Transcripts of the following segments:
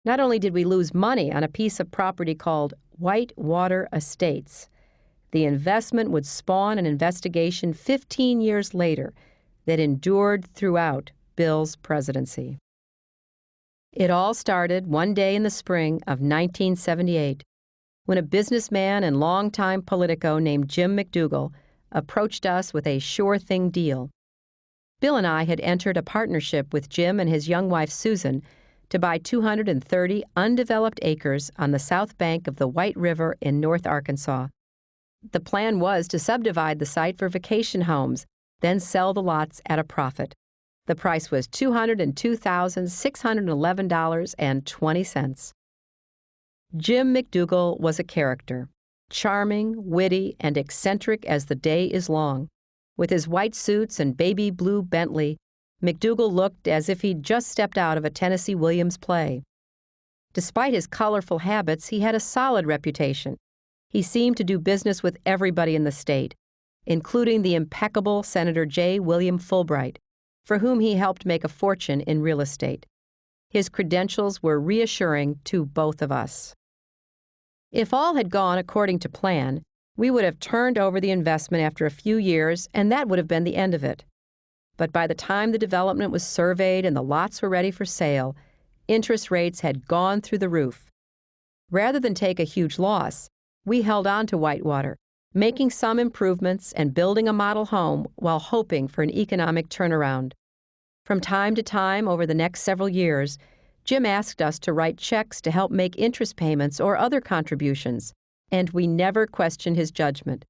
Not only did we lose money on a piece of property called Whitewater Estates, the investment would spawn an investigation 15 years later that endured throughout Bill's presidency. It all started one day in the spring of 1978 when a businessman and longtime Politico named Jim McDougall approached us with a sure-thing deal. Bill and I had entered a partnership with Jim and his young wife Susan to buy 230 undeveloped acres on the south bank of the White River in North Arkansas. The plan was to subdivide the site for vacation homes, then sell the lots at a profit. The price was $202,611.20. Jim McDougall was a character, charming, witty, and eccentric as the day is long. With his white suits and baby blue Bentley, McDougall looked as if he'd just stepped out of a Tennessee Williams play. Despite his colorful habits, he had a solid reputation. He seemed to do business with everybody in the state, including the impeccable Senator J. William Fulbright, for whom he helped make a fortune in real estate. His credentials were reassuring to both of us. If all had gone according to plan, we would have turned over the investment after a few years, and that would have been the end of it. But by the time the development was surveyed and the lots were ready for sale, interest rates had gone through the roof. Rather than take a huge loss, we held on to Whitewater, making some improvements and building a model home while hoping for an economic turnaround. From time to time over the next several years, Jim asked us to write checks to help make interest payments or other contributions, and we never questioned his judgment.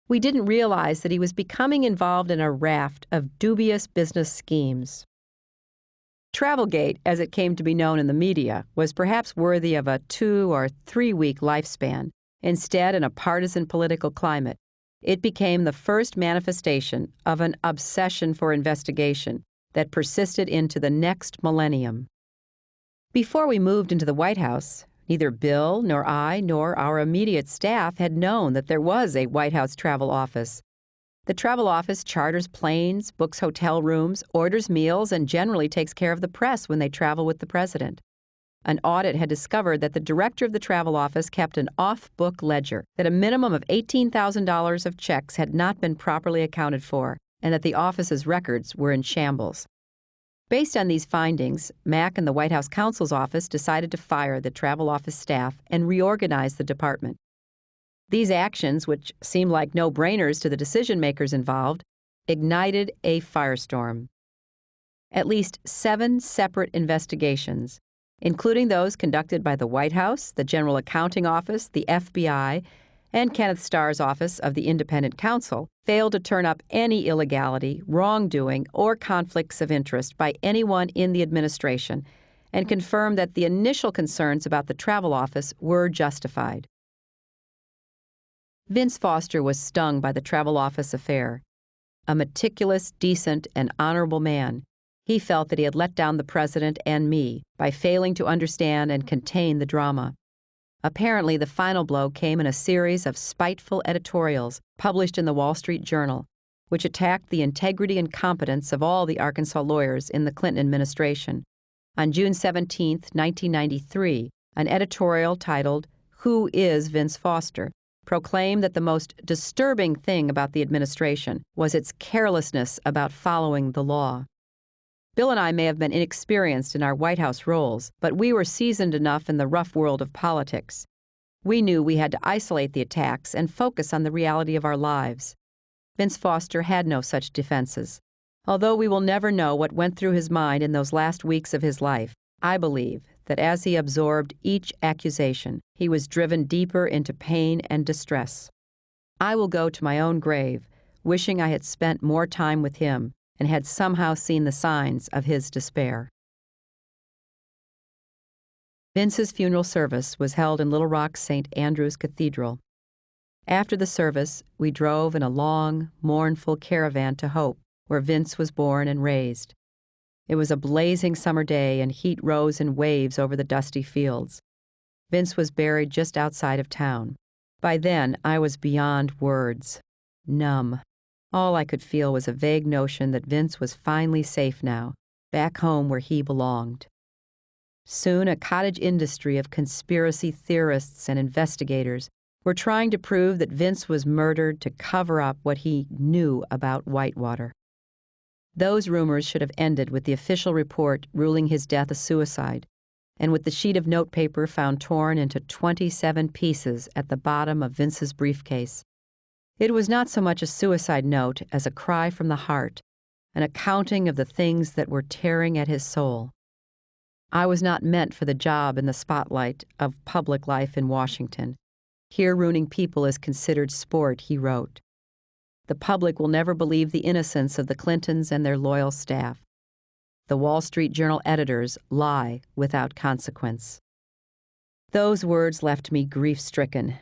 We didn't realize that he was becoming involved in a raft of dubious business schemes. Travelgate, as it came to be known in the media, was perhaps worthy of a 2 or 3 week lifespan. Instead, in a partisan political climate, it became the first manifestation of an obsession for investigation that persisted into the next millennium. Before we moved into the White House, neither Bill nor I nor our immediate staff had known that there was a White House travel office. The travel office charters planes, books hotel rooms, orders meals, and generally takes care of the press when they travel with the president. An audit had discovered that the director of the travel office kept an off-book ledger, that a minimum of $18,000 of checks had not been properly accounted for, and that the office's records were in shambles. Based on these findings, Mack and the White House counsel's office decided to fire the travel office staff and reorganize the department. These actions, which seemed like no-brainers to the decision-makers involved, ignited a firestorm. At least 7 separate investigations, including those conducted by the White House, the General Accounting Office, the FBI, and Kenneth Starr's Office of the Independent Counsel, failed to turn up any illegality, wrongdoing, or conflicts of interest by anyone in the administration, and confirmed that the initial concerns about the travel office were justified. Vince Foster was stung by the travel office affair. A meticulous, decent, and honorable man, he felt that he had let down the president and me by failing to understand and contain the drama. Apparently, the final blow came in a series of spiteful editorials published in the Wall Street Journal, which attacked the integrity and competence of all the Arkansas lawyers in the Clinton administration. On June 17, 1993, an editorial titled, "Who is Vince Foster?" proclaimed that the most disturbing thing about the administration was its carelessness about following the law. Bill and I may have been inexperienced in our White House roles, but we were seasoned enough in the rough world of politics. We knew we had to isolate the attacks and focus on the reality of our lives. Vince Foster had no such defenses. Although we will never know what went through his mind in those last weeks of his life, I believe that as he absorbed each accusation, he was driven deeper into pain and distress. I will go to my own grave, wishing I had spent more time with him and had somehow seen the signs of his despair. Vince's funeral service was held in Little Rock's St. Andrew's Cathedral. After the service, we drove in a long, mournful caravan to Hope, where Vince was born and raised. It was a blazing summer day, and heat rose in waves over the dusty fields. Vince was buried just outside of town. By then, I was beyond words, numb. All I could feel was a vague notion that Vince was finally safe now, back home where he belonged. Soon, a cottage industry of conspiracy theorists and investigators were trying to prove that Vince was murdered to cover up what he knew about Whitewater. Those rumors should have ended with the official report ruling his death a suicide, and with the sheet of notepaper found torn into 27 pieces at the bottom of Vince's briefcase. It was not so much a suicide note as a cry from the heart, an accounting of the things that were tearing at his soul. I was not meant for the job in the spotlight of public life in Washington. Here ruining people is considered sport, he wrote. The public will never believe the innocence of the Clintons and their loyal staff. The Wall Street Journal editors lie without consequence. Those words left me grief-stricken.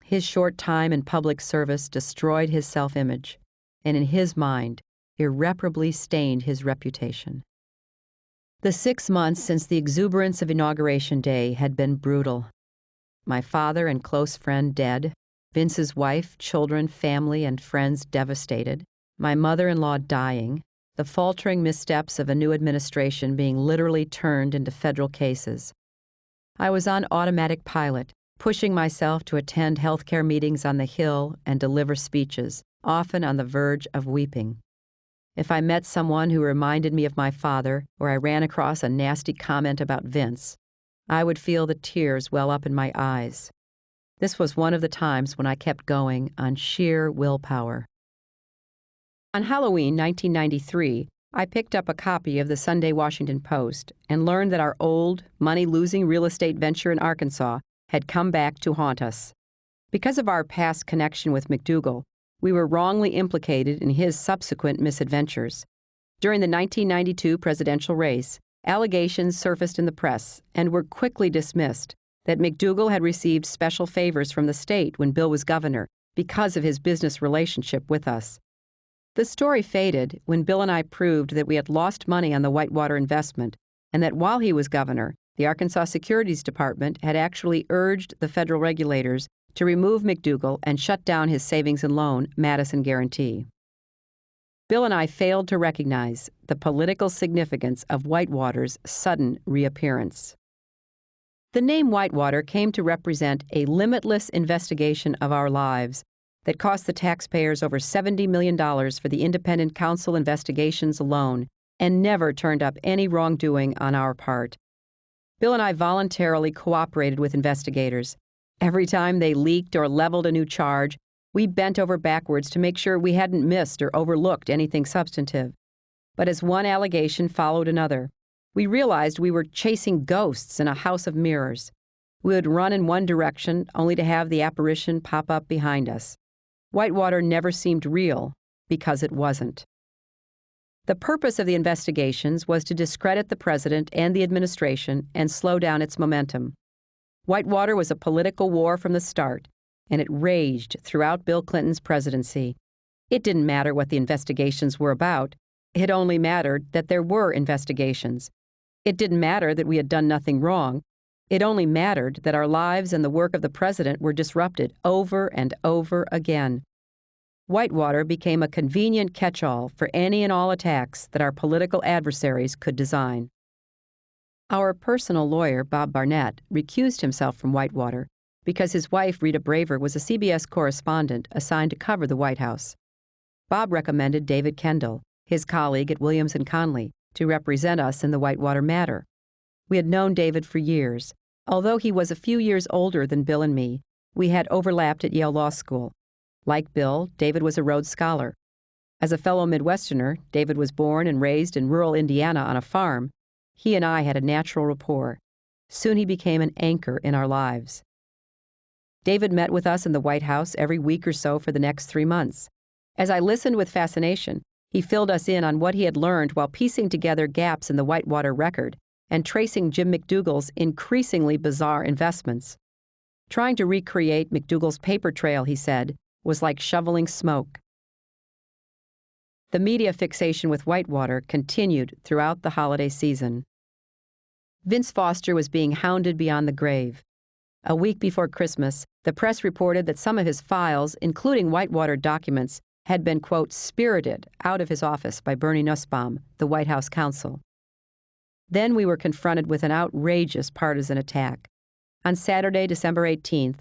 His short time in public service destroyed his self-image, and in his mind, irreparably stained his reputation. The 6 months since the exuberance of Inauguration Day had been brutal. My father and close friend dead, Vince's wife, children, family, and friends devastated, my mother-in-law dying, the faltering missteps of a new administration being literally turned into federal cases. I was on automatic pilot, pushing myself to attend healthcare meetings on the Hill and deliver speeches, often on the verge of weeping. If I met someone who reminded me of my father, or I ran across a nasty comment about Vince, I would feel the tears well up in my eyes. This was one of the times when I kept going on sheer willpower. On Halloween 1993, I picked up a copy of the Sunday Washington Post and learned that our old, money-losing real estate venture in Arkansas had come back to haunt us. Because of our past connection with McDougal, we were wrongly implicated in his subsequent misadventures. During the 1992 presidential race, allegations surfaced in the press and were quickly dismissed that McDougal had received special favors from the state when Bill was governor because of his business relationship with us. The story faded when Bill and I proved that we had lost money on the Whitewater investment and that while he was governor, the Arkansas Securities Department had actually urged the federal regulators to remove McDougal and shut down his savings and loan, Madison Guarantee. Bill and I failed to recognize the political significance of Whitewater's sudden reappearance. The name Whitewater came to represent a limitless investigation of our lives that cost the taxpayers over $70 million for the independent counsel investigations alone and never turned up any wrongdoing on our part. Bill and I voluntarily cooperated with investigators. Every time they leaked or leveled a new charge, we bent over backwards to make sure we hadn't missed or overlooked anything substantive. But as one allegation followed another, we realized we were chasing ghosts in a house of mirrors. We would run in one direction only to have the apparition pop up behind us. Whitewater never seemed real because it wasn't. The purpose of the investigations was to discredit the president and the administration and slow down its momentum. Whitewater was a political war from the start, and it raged throughout Bill Clinton's presidency. It didn't matter what the investigations were about. It only mattered that there were investigations. It didn't matter that we had done nothing wrong. It only mattered that our lives and the work of the president were disrupted over and over again. Whitewater became a convenient catch-all for any and all attacks that our political adversaries could design. Our personal lawyer, Bob Barnett, recused himself from Whitewater because his wife, Rita Braver, was a CBS correspondent assigned to cover the White House. Bob recommended David Kendall, his colleague at Williams & Conley, to represent us in the Whitewater matter. We had known David for years. Although he was a few years older than Bill and me, we had overlapped at Yale Law School. Like Bill, David was a Rhodes Scholar. As a fellow Midwesterner, David was born and raised in rural Indiana on a farm. He and I had a natural rapport. Soon he became an anchor in our lives. David met with us in the White House every week or so for the next 3 months. As I listened with fascination, he filled us in on what he had learned while piecing together gaps in the Whitewater record and tracing Jim McDougal's increasingly bizarre investments. Trying to recreate McDougal's paper trail, he said, was like shoveling smoke. The media fixation with Whitewater continued throughout the holiday season. Vince Foster was being hounded beyond the grave. A week before Christmas, the press reported that some of his files, including Whitewater documents, had been, quote, spirited out of his office by Bernie Nussbaum, the White House counsel. Then we were confronted with an outrageous partisan attack. On Saturday, December 18th,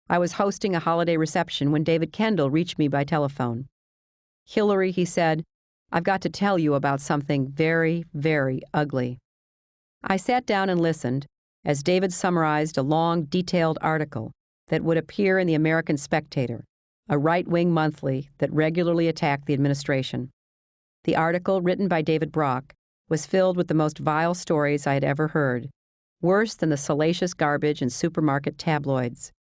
I was hosting a holiday reception when David Kendall reached me by telephone. "Hillary," he said, "I've got to tell you about something very, very ugly." I sat down and listened as David summarized a long, detailed article that would appear in the American Spectator, a right-wing monthly that regularly attacked the administration. The article, written by David Brock, was filled with the most vile stories I had ever heard, worse than the salacious garbage in supermarket tabloids.